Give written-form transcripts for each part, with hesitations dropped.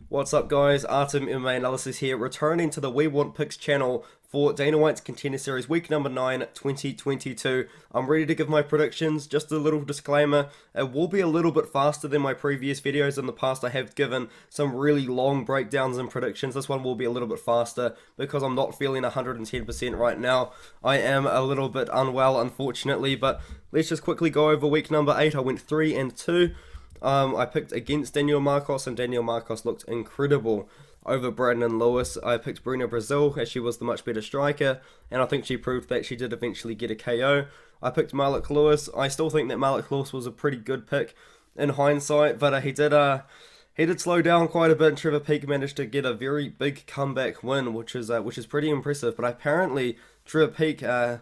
What's up guys, Artem MMA Analysis here, returning to the We Want Picks channel for Dana White's Contender Series week number 9, 2022. I'm ready to give my predictions. Just a little disclaimer, it will be a little bit faster than my previous videos. In the past I have given some really long breakdowns and predictions. This one will be a little bit faster because I'm not feeling 110% right now. I am a little bit unwell unfortunately, but let's just quickly go over week number 8. I went 3-2. I picked against Daniel Marcos, and Daniel Marcos looked incredible over Brandon Lewis. I picked Bruna Brazil, as she was the much better striker, and I think she proved that she did eventually get a KO. I picked Malik Lewis. I still think that Malik Lewis was a pretty good pick in hindsight, but he did slow down quite a bit, and Trevor Peake managed to get a very big comeback win, which is pretty impressive. But apparently Trevor Peake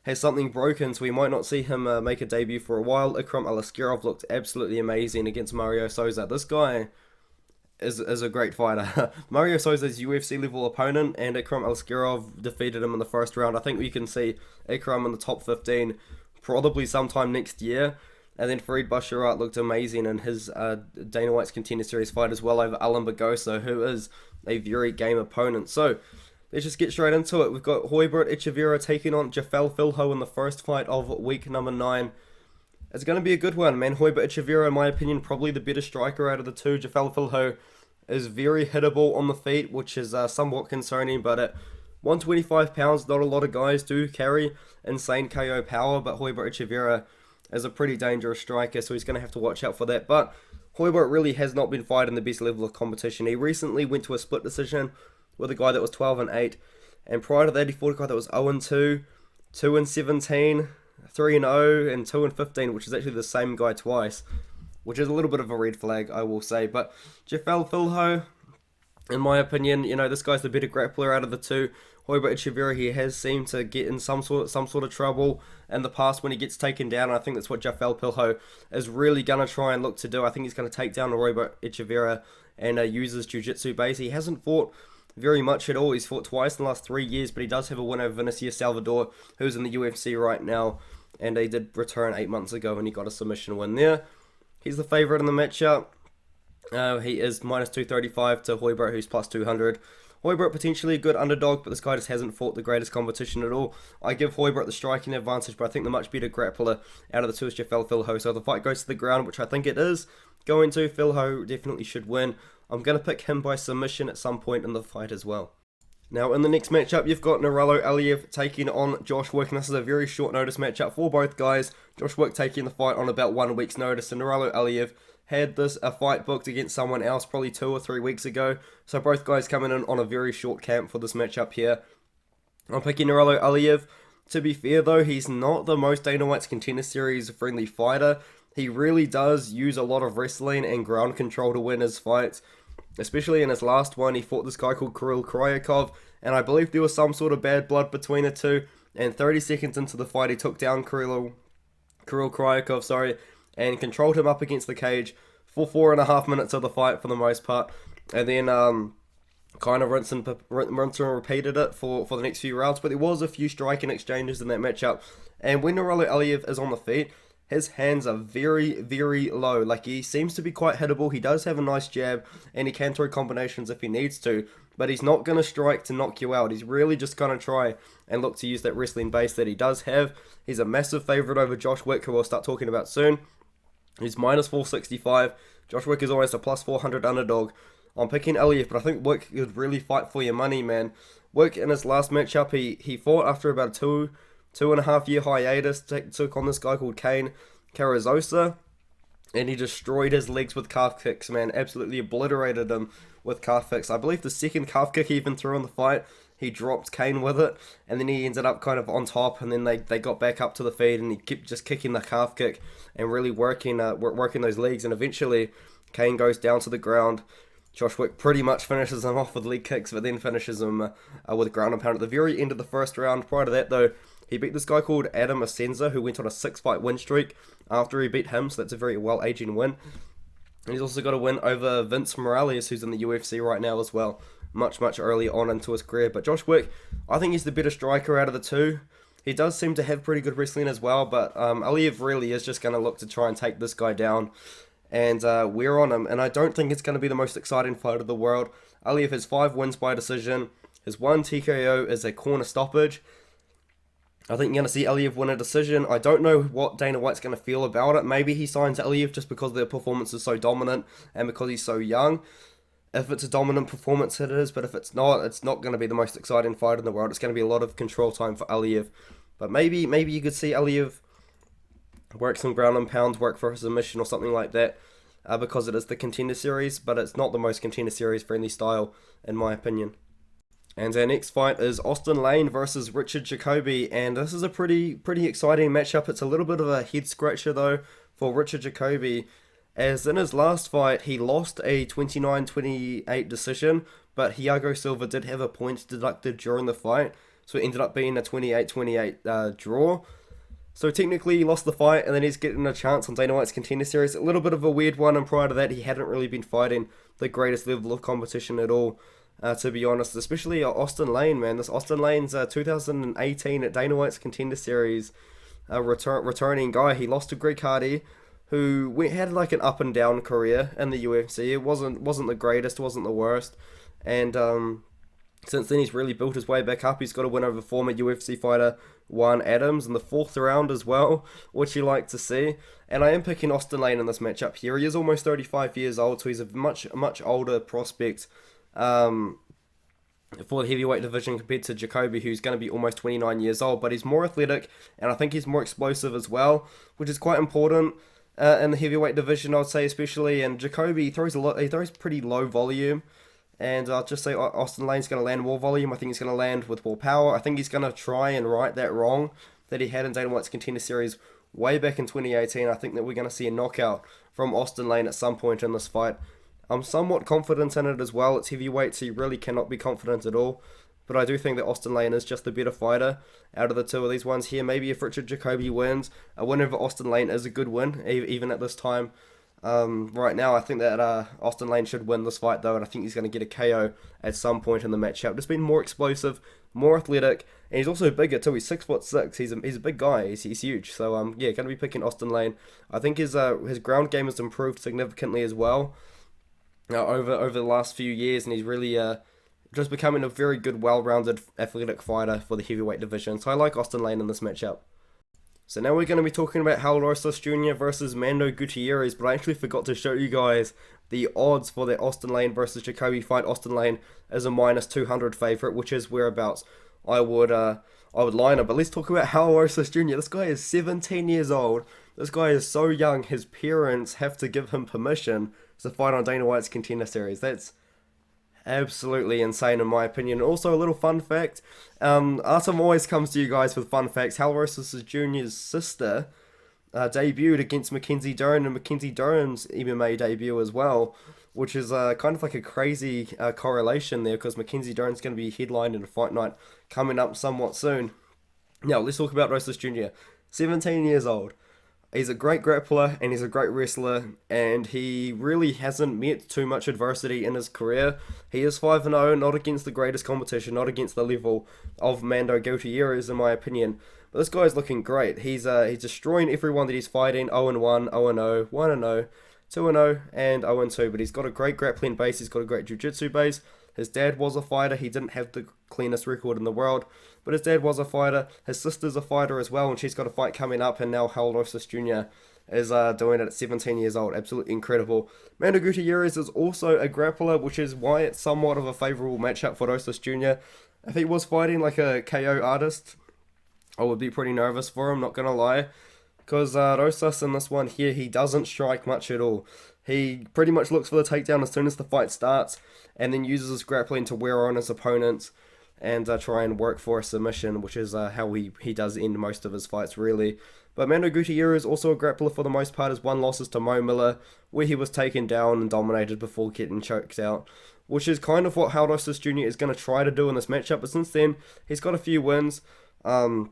has something broken, so we might not see him make a debut for a while. Ikram Aliskerov looked absolutely amazing against Mario Souza. This guy is a great fighter. Mario Souza's UFC level opponent, and Ikram Aliskerov defeated him in the first round. I think we can see Ikram in the top 15 probably sometime next year. And then Farid Basharat looked amazing in his Dana White's Contender Series fight as well over Alan Bagosa, who is a very game opponent. So let's just get straight into it. We've got Roybert Echeverria taking on Jafel Filho in the first fight of week number 9. It's going to be a good one, man. Roybert Echeverria, in my opinion, probably the better striker out of the two. Jafel Filho is very hittable on the feet, which is somewhat concerning, but at 125 pounds, not a lot of guys do carry insane KO power, but Roybert Echeverria is a pretty dangerous striker, so he's going to have to watch out for that. But Roybert really has not been fighting the best level of competition. He recently went to a split decision with a guy that was 12-8, and prior to that he fought a guy that was 0-2, 2-17, 3-0, and 2-15, which is actually the same guy twice, which is a little bit of a red flag, I will say. But Jafel Filho, in my opinion, this guy's the better grappler out of the two. Roybert Echeverria, he has seemed to get in some sort of trouble in the past when he gets taken down, and I think that's what Jafel Filho is really going to try and look to do. I think he's going to take down Roybert Echeverria and use his jiu-jitsu base. He hasn't fought very much at all. He's fought twice in the last 3 years, but he does have a win over Vinicius Salvador, who's in the UFC right now, and he did return 8 months ago and he got a submission win there. He's the favourite in the matchup. He is minus 235 to Roybert, who's plus 200. Roybert potentially a good underdog, but this guy just hasn't fought the greatest competition at all. I give Roybert the striking advantage, but I think the much better grappler out of the two is Jafel Filho. So if the fight goes to the ground, which I think it is going to, Filho definitely should win. I'm going to pick him by submission at some point in the fight as well. Now, in the next matchup, you've got Nurullo Aliev taking on Josh Wick, and this is a very short notice matchup for both guys. Josh Wick taking the fight on about 1 week's notice, and Nurullo Aliev had a fight booked against someone else probably 2 or 3 weeks ago. So both guys coming in on a very short camp for this matchup here. I'm picking Nurullo Aliev. To be fair though, he's not the most Dana White's Contender Series friendly fighter. He really does use a lot of wrestling and ground control to win his fights. Especially in his last one, he fought this guy called Kirill Kryakov, and I believe there was some sort of bad blood between the two. And 30 seconds into the fight, he took down Kirill Kryakov, and controlled him up against the cage for 4.5 minutes of the fight for the most part. And then kind of rinse and repeated it for the next few rounds. But there was a few striking exchanges in that matchup. And when Nurullo Aliev is on the feet, his hands are very, very low. Like, he seems to be quite hittable. He does have a nice jab, and he can throw combinations if he needs to. But he's not going to strike to knock you out. He's really just going to try and look to use that wrestling base that he does have. He's a massive favourite over Josh Wick, who we'll start talking about soon. He's minus 465. Josh Wick is almost a plus 400 underdog. I'm picking Aliev, but I think Wick could really fight for your money, man. Wick, in his last matchup, he fought after about a 2.5 year hiatus, took on this guy called Kane Carrizosa, and he destroyed his legs with calf kicks, man. Absolutely obliterated him with calf kicks. I believe the second calf kick he even threw in the fight, he dropped Kane with it, and then he ended up kind of on top, and then they got back up to the feed, and he kept just kicking the calf kick and really working those legs, and eventually Kane goes down to the ground. Josh Wick pretty much finishes him off with leg kicks, but then finishes him with ground and pound at the very end of the first round. Prior to that, though, he beat this guy called Adam Asenza, who went on a 6-fight win streak after he beat him, so that's a very well-aging win. And he's also got a win over Vince Morales, who's in the UFC right now as well, much early on into his career. But Josh Wick, I think he's the better striker out of the two. He does seem to have pretty good wrestling as well, but Aliev really is just going to look to try and take this guy down. and we're on him. And I don't think it's going to be the most exciting fight of the world. Aliev has 5 wins by decision. His 1 TKO is a corner stoppage. I think you're going to see Aliev win a decision. I don't know what Dana White's going to feel about it. Maybe he signs Aliev just because their performance is so dominant and because he's so young. If it's a dominant performance, it is. But if it's not going to be the most exciting fight in the world. It's going to be a lot of control time for Aliev. But maybe you could see Aliev work some ground and pounds, work for a submission or something like that. Because it is the Contender Series. But it's not the most Contender Series friendly style, in my opinion. And our next fight is Austen Lane versus Richard Jacobi, and this is a pretty exciting matchup. It's a little bit of a head scratcher though for Richard Jacobi, as in his last fight he lost a 29-28 decision, but Thiago Silva did have a point deducted during the fight, so it ended up being a 28-28 draw. So technically he lost the fight, and then he's getting a chance on Dana White's Contender Series. A little bit of a weird one, and prior to that he hadn't really been fighting the greatest level of competition at all. To be honest, especially Austen Lane, man. This Austen Lane's 2018 at Dana White's Contender Series returning guy. He lost to Greg Hardy, who had like an up and down career in the UFC. It wasn't the greatest, wasn't the worst, and since then he's really built his way back up. He's got a win over former UFC fighter Juan Adams in the 4th round as well, which you like to see. And I am picking Austen Lane in this matchup here. He is almost 35 years old, so he's a much older prospect. For the heavyweight division compared to Jacoby, who's going to be almost 29 years old, but he's more athletic, and I think he's more explosive as well, which is quite important in the heavyweight division, I would say, especially. And Jacoby throws pretty low volume, and I'll just say Austen Lane's going to land more volume. I think he's going to land with more power. I think he's going to try and right that wrong that he had in Dana White's Contender Series way back in 2018. I think that we're going to see a knockout from Austen Lane at some point in this fight. I'm somewhat confident in it as well. It's heavyweight, so you really cannot be confident at all. But I do think that Austen Lane is just the better fighter out of the two of these ones here. Maybe if Richard Jacobi wins, a win over Austen Lane is a good win, even at this time. Right now, I think that Austen Lane should win this fight, though, and I think he's going to get a KO at some point in the matchup. Just being more explosive, more athletic, and he's also bigger too. He's 6'6". He's a big guy. He's huge. So yeah, going to be picking Austen Lane. I think his ground game has improved significantly as well. Over the last few years, and he's really just becoming a very good, well-rounded, athletic fighter for the heavyweight division. So I like Austen Lane in this matchup. So now we're going to be talking about Rosas Jr. versus Mando Gutierrez, but I actually forgot to show you guys the odds for the Austen Lane versus Jacoby fight. Austen Lane is a -200 favorite, which is whereabouts I would line him. But let's talk about Rosas Jr. This guy is 17 years old. This guy is so young. His parents have to give him permission to fight on Dana White's Contender Series. That's absolutely insane in my opinion. Also, a little fun fact, Artem always comes to you guys with fun facts. Rosas Jr.'s sister debuted against Mackenzie Dern, and Mackenzie Dern's MMA debut as well, which is kind of like a crazy correlation there, because Mackenzie Dern's going to be headlined in a fight night coming up somewhat soon. Now, let's talk about Rosas Jr. 17 years old. He's a great grappler and he's a great wrestler, and he really hasn't met too much adversity in his career. He is 5-0, not against the greatest competition, not against the level of Mando Gutierrez in my opinion. But this guy's looking great. He's destroying everyone that he's fighting. 0-1, 0-0, 1-0, 2-0, and 0-2. But he's got a great grappling base. He's got a great jiu-jitsu base. His dad was a fighter. He didn't have the cleanest record in the world, but his dad was a fighter. His sister's a fighter as well, and she's got a fight coming up, and now Rosas Jr. is doing it at 17 years old. Absolutely incredible. Mando Gutierrez is also a grappler, which is why it's somewhat of a favourable matchup for Rosas Jr. If he was fighting like a KO artist, I would be pretty nervous for him, not going to lie. Because Rosas in this one here, he doesn't strike much at all. He pretty much looks for the takedown as soon as the fight starts, and then uses his grappling to wear on his opponents and try and work for a submission, which is how he does end most of his fights, really. But Mando Gutierrez, also a grappler for the most part. His one loss is to Mo Miller, where he was taken down and dominated before getting choked out, which is kind of what Rosas Jr. is going to try to do in this matchup. But since then, he's got a few wins on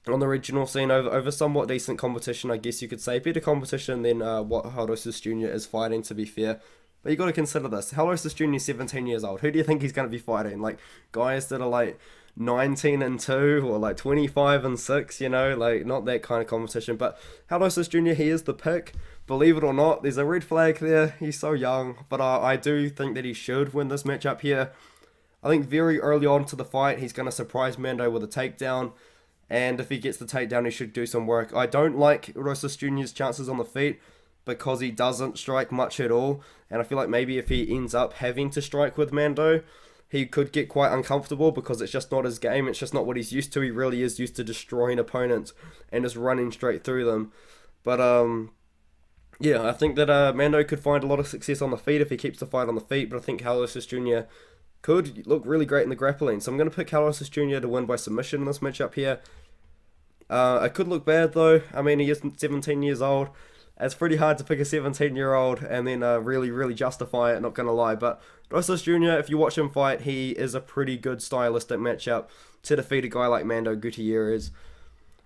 the regional scene over somewhat decent competition, I guess you could say. Better competition than what Rosas Jr. is fighting, to be fair. But you got to consider this. Rosas Jr. is 17 years old. Who do you think he's going to be fighting? Like, guys that are like 19-2 or like 25-6, you know, like not that kind of competition. But Rosas Jr., he is the pick. Believe it or not, there's a red flag there. He's so young, but I do think that he should win this matchup here. I think very early on to the fight, he's going to surprise Mando with a takedown. And if he gets the takedown, he should do some work. I don't like Rosas Jr.'s chances on the feet because he doesn't strike much at all. And I feel like maybe if he ends up having to strike with Mando, he could get quite uncomfortable because it's just not his game. It's just not what he's used to. He really is used to destroying opponents and just running straight through them. But, yeah, I think that Mando could find a lot of success on the feet if he keeps the fight on the feet. But I think Rosas Jr. could look really great in the grappling. So I'm going to pick Rosas Jr. to win by submission in this matchup here. It could look bad though. I mean, he is 17 years old. It's pretty hard to pick a 17-year-old and then really justify it, not going to lie. But Rosas Jr., if you watch him fight, he is a pretty good stylistic matchup to defeat a guy like Mando Gutierrez.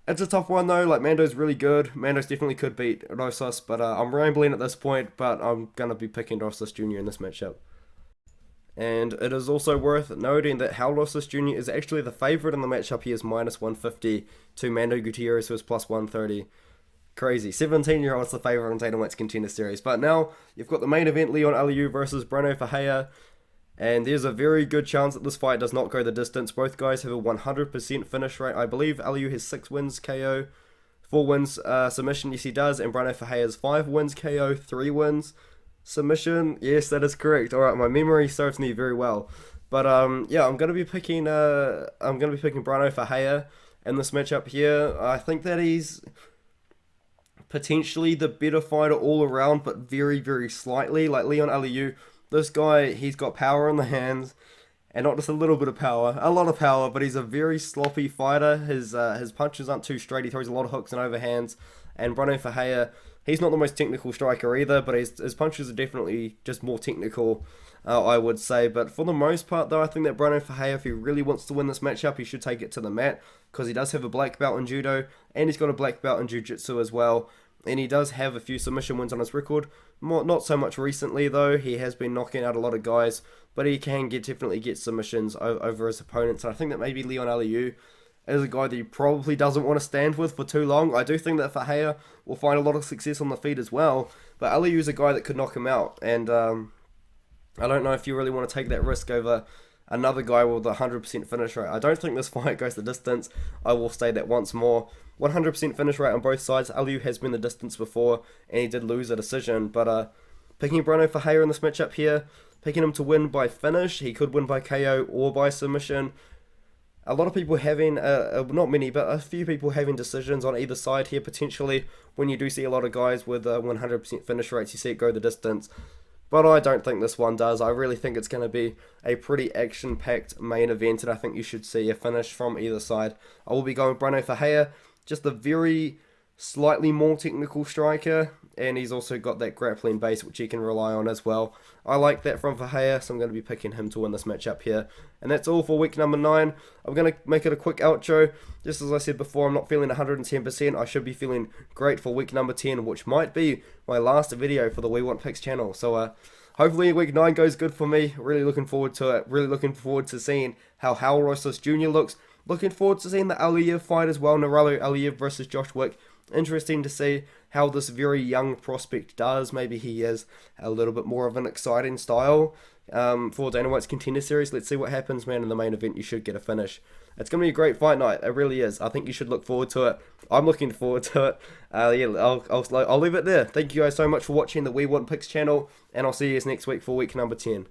It's a tough one though. Like, Mando's really good. Mando's definitely could beat Rosas, but I'm rambling at this point. But I'm going to be picking Rosas Jr. in this matchup. And it is also worth noting that Rosas Jr. is actually the favourite in the matchup. He is -150 to Mando Gutierrez, who is +130. Crazy. 17-year-old's the favourite on Dana White's Contender Series. But now you've got the main event, Leon Aliyu versus Fahey. And there's a very good chance that this fight does not go the distance. Both guys have a 100% finish rate. I believe Aliyu has 6 wins KO, 4 wins submission. Yes, he does. And Fahey has 5 wins KO, 3 wins submission. Yes, that is correct. Alright, my memory serves me very well. But yeah, I'm gonna be picking Fahey in this matchup here. I think that he's potentially the better fighter all around, but very slightly. Like Leon Aliyu, this guy, he's got power in the hands, and not just a little bit of power, a lot of power, but he's a very sloppy fighter. His punches aren't too straight. He throws a lot of hooks and overhands. And Fahey, he's not the most technical striker either, but his punches are definitely just more technical, I would say. But for the most part, though, I think that Fahey, if he really wants to win this matchup, he should take it to the mat, because he does have a black belt in judo, and he's got a black belt in jiu-jitsu as well. And he does have a few submission wins on his record. Not so much recently, though. He has been knocking out a lot of guys, but he can definitely get submissions over his opponents. And I think that maybe Leon Aliyu is a guy that he probably doesn't want to stand with for too long. I do think that Fahey will find a lot of success on the feet as well, but Aliyu is a guy that could knock him out. And I don't know if you really want to take that risk over another guy with a 100% finish rate. I don't think this fight goes the distance. I will say that once more. 100% finish rate on both sides. Aliyu has been the distance before, and he did lose a decision. But picking Fahey in this matchup here, picking him to win by finish. He could win by KO or by submission. A lot of people having, not many, but a few people having decisions on either side here potentially. When you do see a lot of guys with 100% finish rates, you see it go the distance. But I don't think this one does. I really think it's going to be a pretty action-packed main event, and I think you should see a finish from either side. I will be going with Fahey, just a very slightly more technical striker, and he's also got that grappling base which he can rely on as well. I like that from Fahey, so I'm going to be picking him to win this matchup here. And that's all for week number 9. I'm going to make it a quick outro. Just as I said before, I'm not feeling 110%. I should be feeling great for week number 10, which might be my last video for the We Want Picks channel. So hopefully week 9 goes good for me. Really looking forward to it. Really looking forward to seeing how Rosas Jr. looks. Looking forward to seeing the Aliev fight as well. Nurullo Aliev versus Wick. Interesting to see how this very young prospect does. Maybe he has a little bit more of an exciting style for Dana White's Contender Series. Let's see what happens, man. In the main event, you should get a finish. It's going to be a great fight night. It really is. I think you should look forward to it. I'm looking forward to it. Yeah, I'll leave it there. Thank you guys so much for watching the We Want Picks channel, and I'll see you guys next week for week number 10.